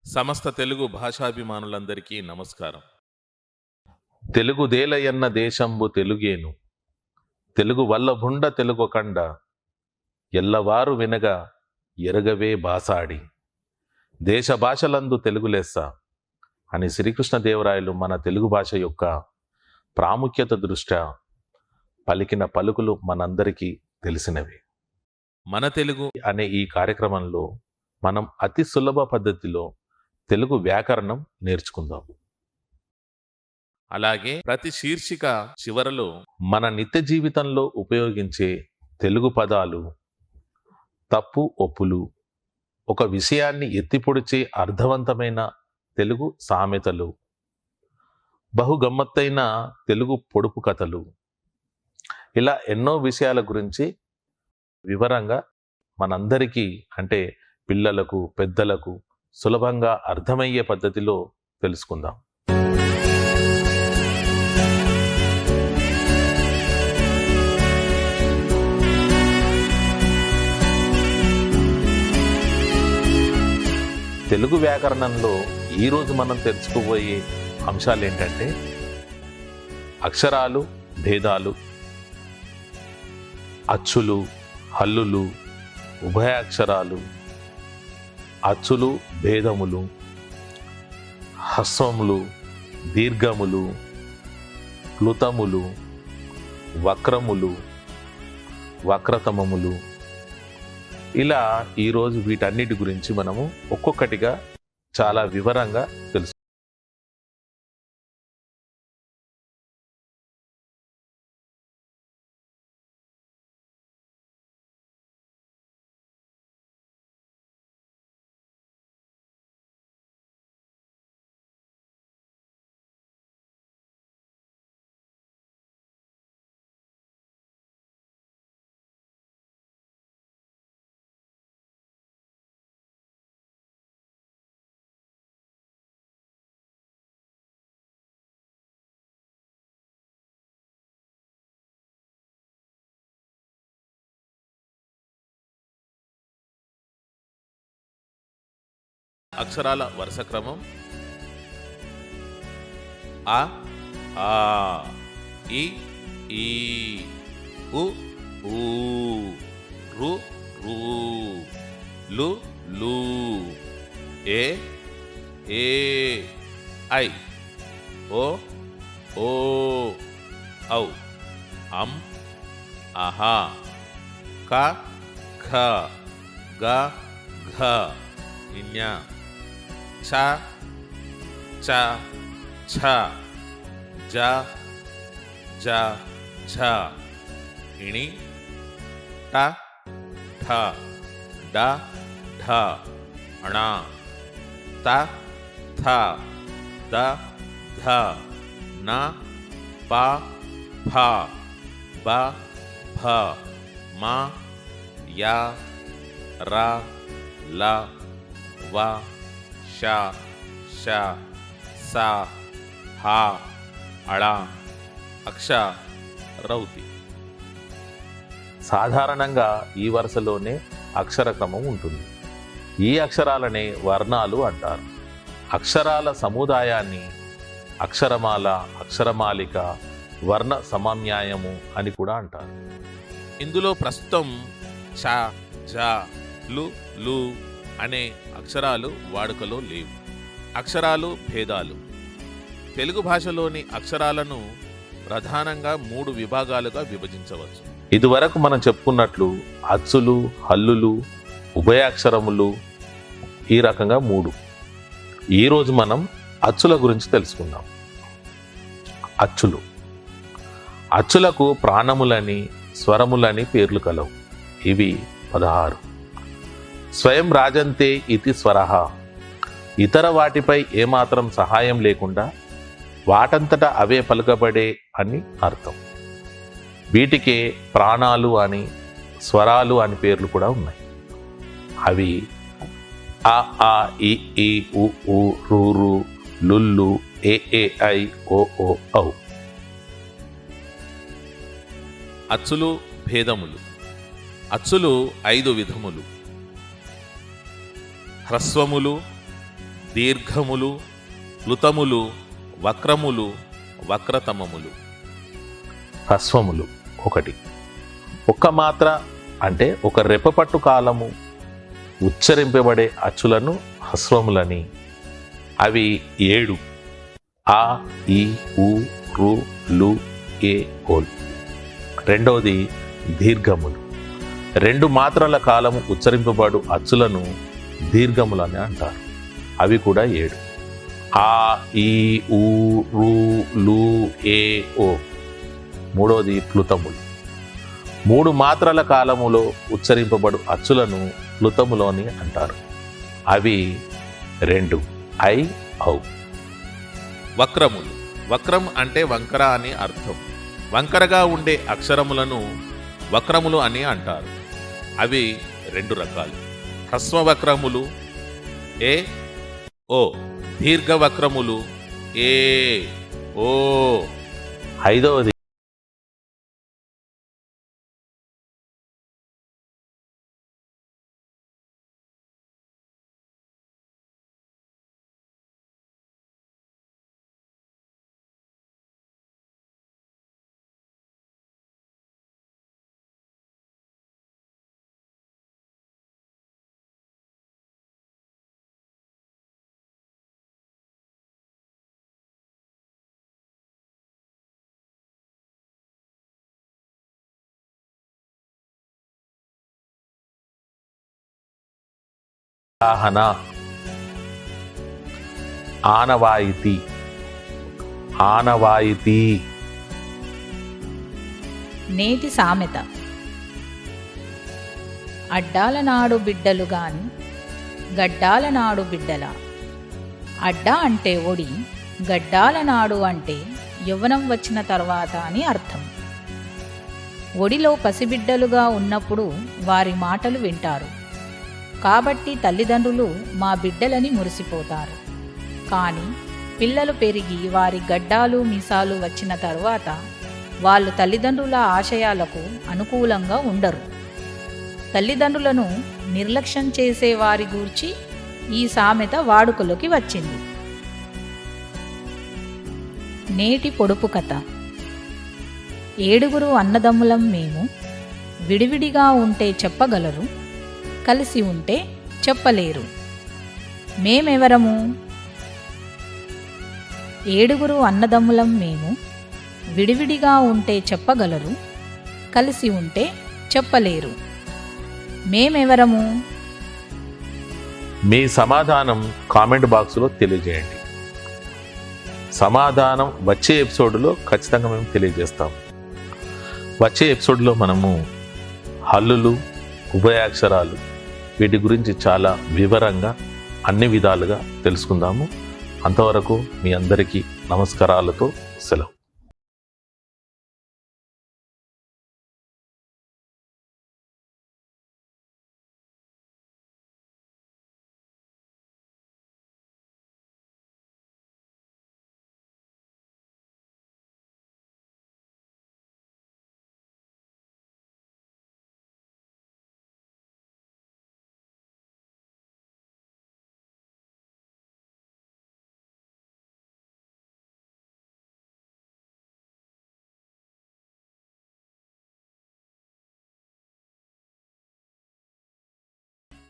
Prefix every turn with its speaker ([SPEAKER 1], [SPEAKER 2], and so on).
[SPEAKER 1] సమస్త తెలుగు భాషాభిమానులందరికీ నమస్కారం.
[SPEAKER 2] తెలుగుదేలయన్న దేశంబు తెలుగేను తెలుగు వల్లభుండ తెలుగొకండ ఎల్లవారు వినగా ఎరగవే బాసాడి దేశ భాషలందు తెలుగు లెస్స అని శ్రీకృష్ణదేవరాయలు మన తెలుగు భాష యొక్క ప్రాముఖ్యత దృష్ట్యా పలికిన పలుకులు మనందరికీ తెలిసినవి.
[SPEAKER 1] మన తెలుగు
[SPEAKER 2] అనే ఈ కార్యక్రమంలో మనం అతి సులభ పద్ధతిలో తెలుగు వ్యాకరణం నేర్చుకుందాం.
[SPEAKER 1] అలాగే ప్రతి శీర్షిక చివరలో
[SPEAKER 2] మన నిత్య జీవితంలో ఉపయోగించే తెలుగు పదాలు, తప్పు ఒప్పులు, ఒక విషయాన్ని ఎత్తిపొడిచే అర్థవంతమైన తెలుగు సామెతలు, బహుగమ్మత్తైన తెలుగు పొడుపు కథలు, ఇలా ఎన్నో విషయాల గురించి వివరంగా మనందరికీ అంటే పిల్లలకు పెద్దలకు సులభంగా అర్థమయ్యే పద్ధతిలో తెలుసుకుందాం. తెలుగు వ్యాకరణంలో ఈరోజు మనం తెలుసుకోబోయే అంశాలు ఏంటంటే అక్షరాలు, భేదాలు, అచ్చులు, హల్లులు, ఉభయాక్షరాలు, అచ్చులు, భేదములు, హ్రస్వములు, దీర్ఘములు, ప్లుతములు, వక్రములు, వక్రతమములు, ఇలా ఈరోజు వీటన్నిటి గురించి మనము ఒక్కొక్కటిగా చాలా వివరంగా తెలుసు.
[SPEAKER 1] అక్షరాల వరుస క్రమం: అ, ఆ, ఇ, ఈ, ఉ, ఊ, రు, రు, లు, లు, ఏ, ఏ, ఐ, ఓ, ఓ, ఔ, అం, అహా, క, ఖ, గ, ఘ, ఇన్య, ఛ, చ, ఛ, జ, జ, ఝ, ఇణి, ట, ఠ, డ, ఢ, అణ, త, థ, ద, ధ, న, ప, ఫ, బ, భ, మ, య, ర, ల, వ, ష, ష, స, హ, అళ, అక్ష, రౌతి. సాధారణంగా ఈ వరుసలోనే అక్షర క్రమం ఉంటుంది. ఈ అక్షరాలనే వర్ణాలు అంటారు. అక్షరాల సముదాయాన్ని అక్షరమాల, అక్షరమాలిక, వర్ణ సమన్యాయము అని కూడా అంటారు. ఇందులో ప్రస్తుతం చ, జ, లు, లు అనే అక్షరాలు వాడుకలో లేవు. అక్షరాలు, భేదాలు. తెలుగు భాషలోని అక్షరాలను ప్రధానంగా 3 విభాగాలుగా విభజించవచ్చు.
[SPEAKER 2] ఇదివరకు మనం చెప్పుకున్నట్లు అచ్చులు, హల్లులు, ఉభయాక్షరములు, ఈ రకంగా 3. ఈరోజు మనం అచ్చుల గురించి తెలుసుకుందాం. అచ్చులు. అచ్చులకు ప్రాణములని, స్వరములని పేర్లు కలవు. ఇవి 16. స్వయం రాజంతే ఇతి స్వరః. ఇతర వాటిపై ఏమాత్రం సహాయం లేకుండా వాటంతట అవే పలుకబడే అని అర్థం. వీటికే ప్రాణాలు అని, స్వరాలు అని పేర్లు కూడా ఉన్నాయి. అవి అ, ఆ, ఇ, ఈ, ఉ, ఊ, రు, రు, లుల్లు, ఏ, ఏ, ఐ, ఓ, ఓ, ఔ.
[SPEAKER 1] అచ్చులు, భేదములు. అచ్చులు 5 విధములు: హ్రస్వములు, దీర్ఘములు, ప్లుతములు, వక్రములు, వక్రతమములు.
[SPEAKER 2] హ్రస్వములు 1. ఒక్క మాత్ర అంటే ఒక రెప్పపట్టు కాలము ఉచ్చరింపబడే అచ్చులను హ్రస్వములని. అవి 7: ఆ, ఈ, ఊ, రు, లు, ఏ, ఓల్. రెండవది దీర్ఘములు. 2 మాత్రల కాలము ఉచ్చరింపబడు అచ్చులను దీర్ఘములని అంటారు. అవి కూడా 7: ఆ, ఈ, ఊ, రు, లు, ఏ, ఓ. మూడవది ప్లుతములు. 3 మాత్రల కాలములో ఉచ్చరింపబడు అచ్చులను ప్లుతములోని అంటారు. అవి 2: ఐ, ఔ.
[SPEAKER 1] వక్రములు. వక్రం అంటే వంకర అని అర్థం. వంకరగా ఉండే అక్షరములను వక్రములు అని అంటారు. అవి 2 రకాలు: హ్రస్వ వక్రములు ఏ, ఓ. దీర్ఘ వక్రములు ఏ, ఓ.
[SPEAKER 2] ఐదవది ఆహన, ఆనవాయితీ, ఆనవాయితీ.
[SPEAKER 3] నేటి సామెత: అడ్డాల నాడు బిడ్డలు గాని గడ్డాల నాడు బిడ్డల. అడ్డ అంటే ఒడి, గడ్డాల నాడు అంటే యవ్వనం వచ్చిన తర్వాత అని అర్థం. ఒడిలో పసిబిడ్డలుగా ఉన్నప్పుడు వారి మాటలు వింటారు కాబట్టి తల్లిదండ్రులు మా బిడ్డలని మురిసిపోతారు. కానీ పిల్లలు పెరిగి వారి గడ్డాలు మీసాలు వచ్చిన తరువాత వాళ్ళు తల్లిదండ్రుల ఆశయాలకు అనుకూలంగా ఉండరు. తల్లిదండ్రులను నిర్లక్ష్యం చేసే వారి గూర్చి ఈ సామెత వాడుకలోకి వచ్చింది. నేటి పొడుపు కథ: 7 అన్నదమ్ములం మేము, విడివిడిగా ఉంటే చెప్పగలరు, కలిసి ఉంటే చెప్పలేరు. మేమెవరము? 7 అన్నదమ్ములం మేము, విడివిడిగా ఉంటే చెప్పగలరు, కలిసి ఉంటే చెప్పలేరు. మేమెవరము?
[SPEAKER 2] మీ సమాధానం కామెంట్ బాక్స్లో తెలియజేయండి. సమాధానం వచ్చే ఎపిసోడ్లో ఖచ్చితంగా మేము తెలియజేస్తాం. వచ్చే ఎపిసోడ్లో మనము హల్లులు, ఉభయాక్షరాలు, వీటి గురించి చాలా వివరంగా అన్ని విధాలుగా తెలుసుకుందాము. అంతవరకు మీ అందరికీ నమస్కారాలతో సెలవు.